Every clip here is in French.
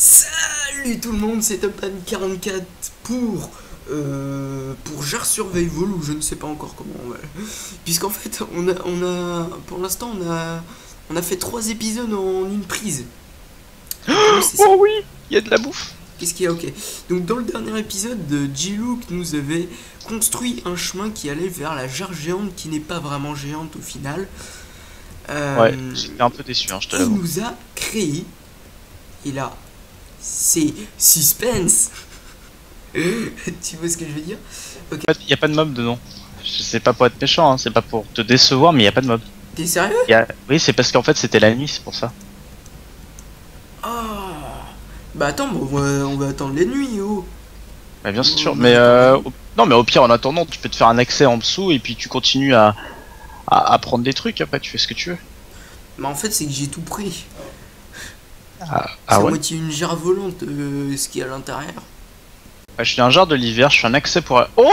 Salut tout le monde, c'est Topman44 pour Jar Survival, ou je ne sais pas encore comment on va. Puisqu'en fait, pour l'instant, on a fait 3 épisodes en une prise. Oh oui, il y a de la bouffe. Qu'est-ce qu'il y a? Ok. Donc dans le dernier épisode, G-Look nous avait construit un chemin qui allait vers la jarre géante qui n'est pas vraiment géante au final. Ouais, j'étais un peu déçu, hein, je te Il l'avoue. nous a créé, et là, c'est suspense. Tu vois ce que je veux dire? Ok. Il y a pas de mob dedans. C'est pas pour être méchant, hein, c'est pas pour te décevoir, mais il y a pas de mob. T'es sérieux? Oui, c'est parce qu'en fait c'était la nuit, c'est pour ça. Ah. Bah attends, on va attendre les nuits, oh. Bah, bien sûr, mais non, mais au pire, en attendant, tu peux te faire un accès en dessous et puis tu continues à prendre des trucs. Après, tu fais ce que tu veux. Bah en fait, c'est que j'ai tout pris. Ah C'est à ouais. moitié une jarre volante, ce qu'il y a à l'intérieur. Bah, je suis un genre de l'hiver, je fais un accès pour. Oh!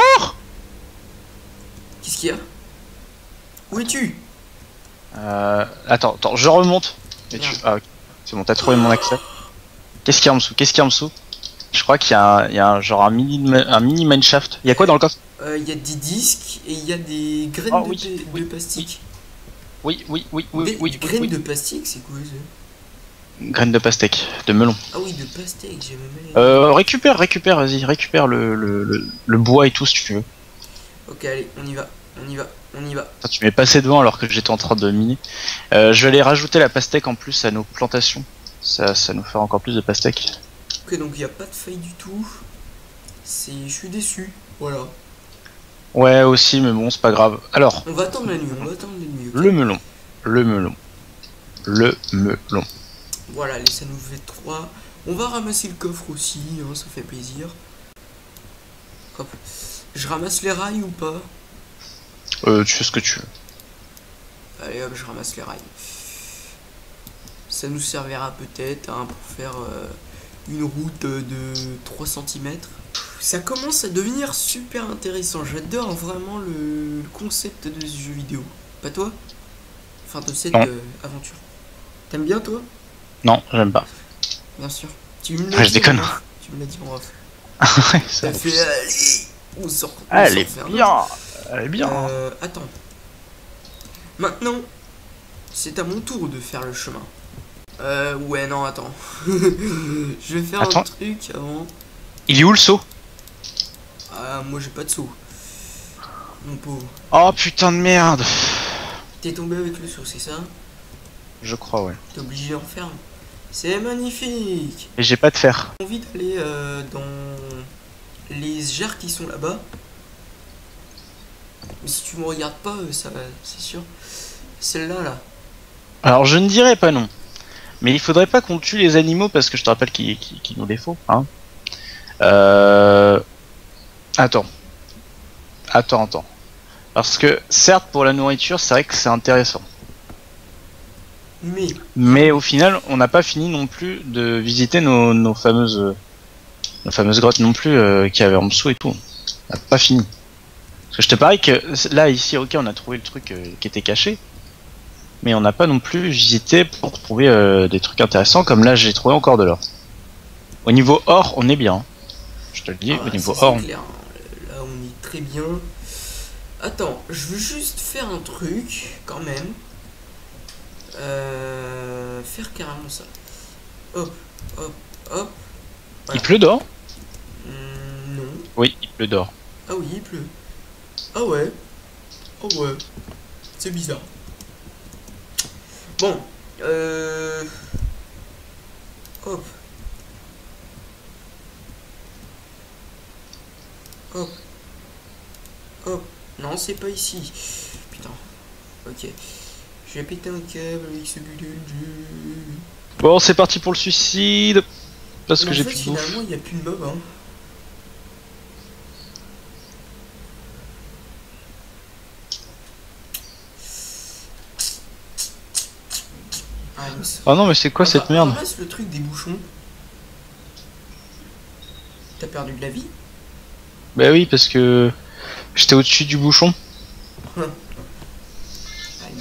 Qu'est-ce qu'il y a? Où es-tu? Attends, je remonte. Et tu... Merde. Ah, ok. C'est bon, t'as trouvé mon accès. Qu'est-ce qu'il y a en dessous? Qu'est-ce qu'il y a en dessous? Je crois qu'il y a un genre un mini mineshaft. Il y a quoi dans le coffre? Il y a des disques et il y a des graines Oh, de, oui, de oui, plastique. Oui. Des graines de plastique, c'est quoi ça? Graines de pastèque, de melon. Ah oui, de pastèque, j'ai même. Récupère, vas-y, récupère le bois et tout si tu veux. Ok, allez, on y va. Attends, tu m'es passé devant alors que j'étais en train de miner. Je vais aller rajouter la pastèque en plus à nos plantations. Ça nous fera encore plus de pastèques. Ok, donc il n'y a pas de feuilles du tout. Je suis déçu. Voilà. Ouais, aussi, mais bon, c'est pas grave. Alors, On va attendre la nuit, ok. le melon. Le melon. Voilà, allez, ça nous fait 3. On va ramasser le coffre aussi, hein, ça fait plaisir. Hop. Je ramasse les rails ou pas? Tu fais ce que tu veux. Allez hop, je ramasse les rails. Ça nous servira peut-être, hein, pour faire une route de 3 cm. Ça commence à devenir super intéressant. J'adore vraiment le concept de ce jeu vidéo. Pas toi? Enfin, de cette aventure. T'aimes bien, toi? Non, j'aime pas. Bien sûr. Tu me Ah, l'as je dit déconne. en off. Tu me l'as dit en off. Ouais, ça T'as fait allez, on sort. Elle est bien. Elle est bien. Attends. Maintenant, c'est à mon tour de faire le chemin. Ouais, non, attends. Je vais faire Attends. un truc avant. Il est où le seau? Ah, moi j'ai pas de seau. Mon pauvre. Oh putain de merde. T'es tombé avec le seau, c'est ça? Je crois, ouais. T'es obligé d'en faire. C'est magnifique. Et j'ai pas de fer. J'ai envie d'aller dans les jarres qui sont là-bas. Mais si tu me regardes pas, ça va, c'est sûr. Celle-là, là. Alors je ne dirais pas non. Mais il faudrait pas qu'on tue les animaux parce que je te rappelle qu'il nous les faut. Hein. Attends. Parce que certes pour la nourriture c'est vrai que c'est intéressant. Mais au final on n'a pas fini non plus de visiter nos fameuses grottes non plus qu'il y avait en dessous et tout. On n'a pas fini. Parce que je te parie que là ici ok on a trouvé le truc qui était caché. Mais on n'a pas non plus visité pour trouver des trucs intéressants comme là j'ai trouvé encore de l'or. Au niveau or on est bien. Hein. Je te le dis, au niveau or. Clair. Là on est très bien. Attends, je veux juste faire un truc quand même. Faire carrément ça. Hop. Voilà. Il pleut d'or? Non. Oui, il pleut d'or. Ah oui, il pleut. Ah ouais. C'est bizarre. Bon. Hop. Non, c'est pas ici. Putain. Ok. Je vais péter un câble avec ce bidule. Bon, c'est parti pour le suicide. Parce que j'ai plus de bouffe. Finalement, il n'y a plus de mob, hein. Oh non, mais c'est quoi cette merde? Ramasse le truc des bouchons. T'as perdu de la vie? Bah oui, parce que j'étais au-dessus du bouchon. I'm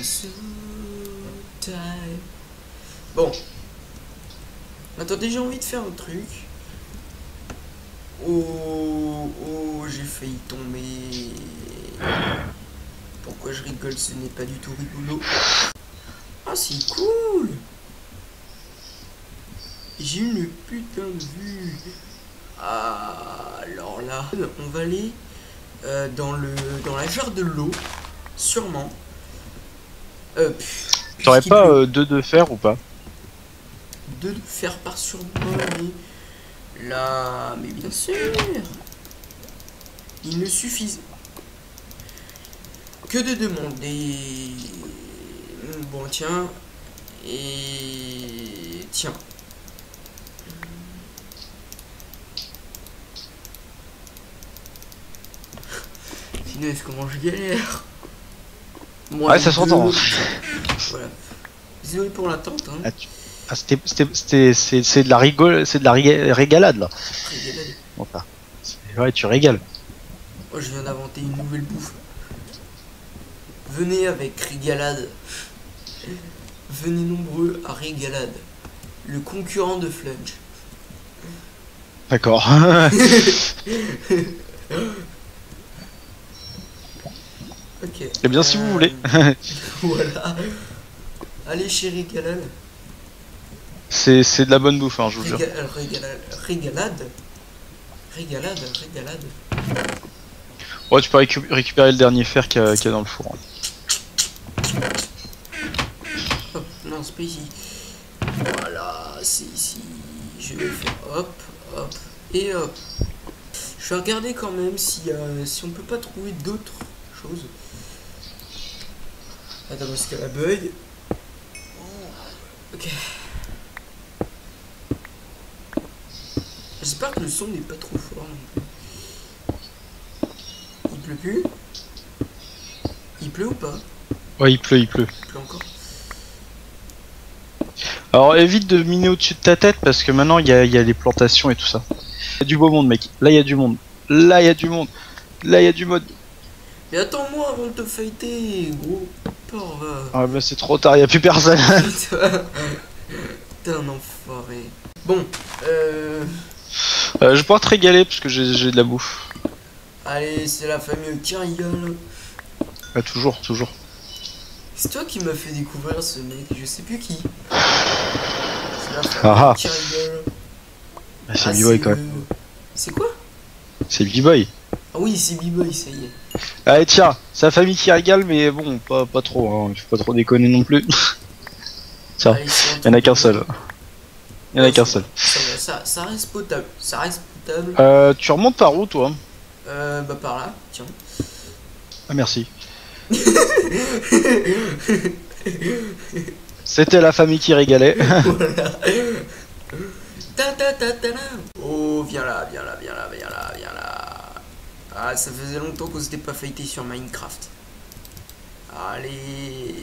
so tired. Bon. Attendez, j'ai envie de faire un truc. Oh, oh, j'ai failli tomber. Pourquoi je rigole? Ce n'est pas du tout rigolo. Ah, c'est cool. J'ai une putain de vue. Ah, alors là, on va aller dans la jarre de l'eau, sûrement. T'aurais pas deux de fer ou pas? Deux de fer par sur moi, mais là, mais bien sûr. Il ne suffit que de demander. Bon, tiens. Et tiens. Finesse, comment je galère. Bon, Ouais, ça s'entend. Voilà. Désolé pour l'attente. Hein. C'est de la régalade là. Régalade. Enfin, ouais, tu régales. Oh, je viens d'inventer une nouvelle bouffe. Venez avec Régalade. Venez nombreux à Régalade. Le concurrent de Flunch. D'accord. Ok. Eh bien, si vous voulez. Voilà. Allez chez Régalade. C'est de la bonne bouffe, hein, je vous jure. Régalade. Régalade. Ouais, tu peux récupérer le dernier fer qu'il y a dans le four. Hein. Hop, non, c'est pas ici. Voilà, c'est ici. Je vais faire hop, hop et hop. Je vais regarder quand même si on peut pas trouver d'autres choses. Attends, parce qu'elle a bug. Ok. J'espère que le son n'est pas trop fort non plus. Il pleut plus? Il pleut ou pas? Ouais, il pleut. Il pleut encore. Alors évite de miner au-dessus de ta tête parce que maintenant il y a les plantations et tout ça. Il y a du beau monde, mec. Là il y a du monde. Là il y a du monde. Là il y a du mode. Et attends-moi avant de te fighter, gros porc, va. Ah bah c'est trop tard, il y a plus personne. T'es un enfoiré. Bon, Je vais pouvoir te régaler parce que j'ai de la bouffe. allez, c'est la famille qui rigole. Ah, toujours. C'est toi qui m'as fait découvrir ce mec, je sais plus qui. C'est la famille Ah ah. qui rigole. Ah, c'est B-Boy quoi. C'est quoi? C'est B-Boy. Ah oui, c'est B-Boy, ça y est. Allez tiens, c'est la famille qui régale mais bon, pas trop, hein. Il faut pas trop déconner non plus. Tiens, Allez, il y en a qu'un seul. Il y en a qu'un seul. Ça reste potable. Ça reste potable. Tu remontes par où toi? Bah par là, tiens. Ah merci. C'était la famille qui régalait. Voilà. Oh, viens là. Ah, ça faisait longtemps qu'on s'était pas fighté sur Minecraft. Allez,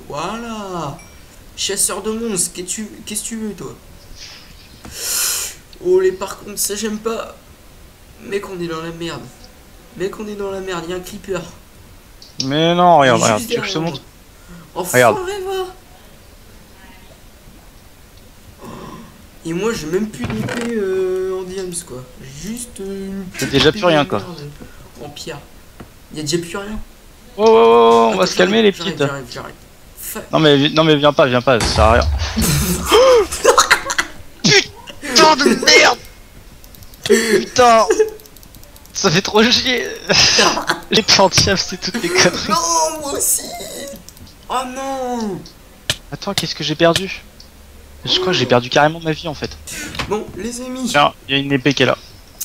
voilà. Chasseur de monstres, qu'est-ce que tu veux, toi? Oh, par contre, ça j'aime pas. Mec, on est dans la merde. Il y a un creeper. Mais non, regarde, Juste tu veux que je te derrière montre? moi. Regarde. Enfoiré, va. Et moi, j'ai même plus d'épée en diams, quoi. Juste une T'as petite déjà épée plus rien, de quoi. merde en pierre. Il y a déjà plus rien. Oh, on va Attends, se calmer les j'arrive, petites. j'arrive. Non mais viens pas, ça sert à rien. Putain de merde. Putain. Ça fait trop chier. Les plantiables, c'est toutes les conneries. Non, moi aussi. Oh non. Attends, qu'est-ce que j'ai perdu? Je crois que j'ai perdu carrément ma vie en fait. Bon, les amis. Tiens, il y a une épée qui est là.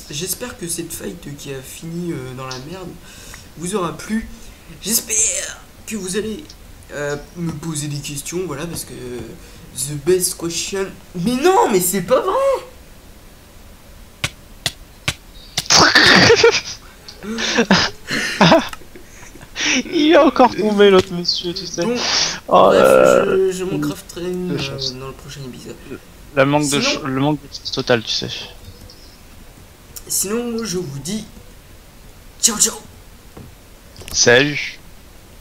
J'espère que cette fight qui a fini dans la merde vous aura plu. J'espère que vous allez me poser des questions, voilà, parce que the best question. Mais non, mais c'est pas vrai. Il est encore tombé l'autre monsieur, tu sais. Bon, Oh, bref, je m'en crafterai une dans le prochain épisode. le manque Sinon- de chance total, tu sais. Sinon, moi je vous dis ciao ciao. Salut.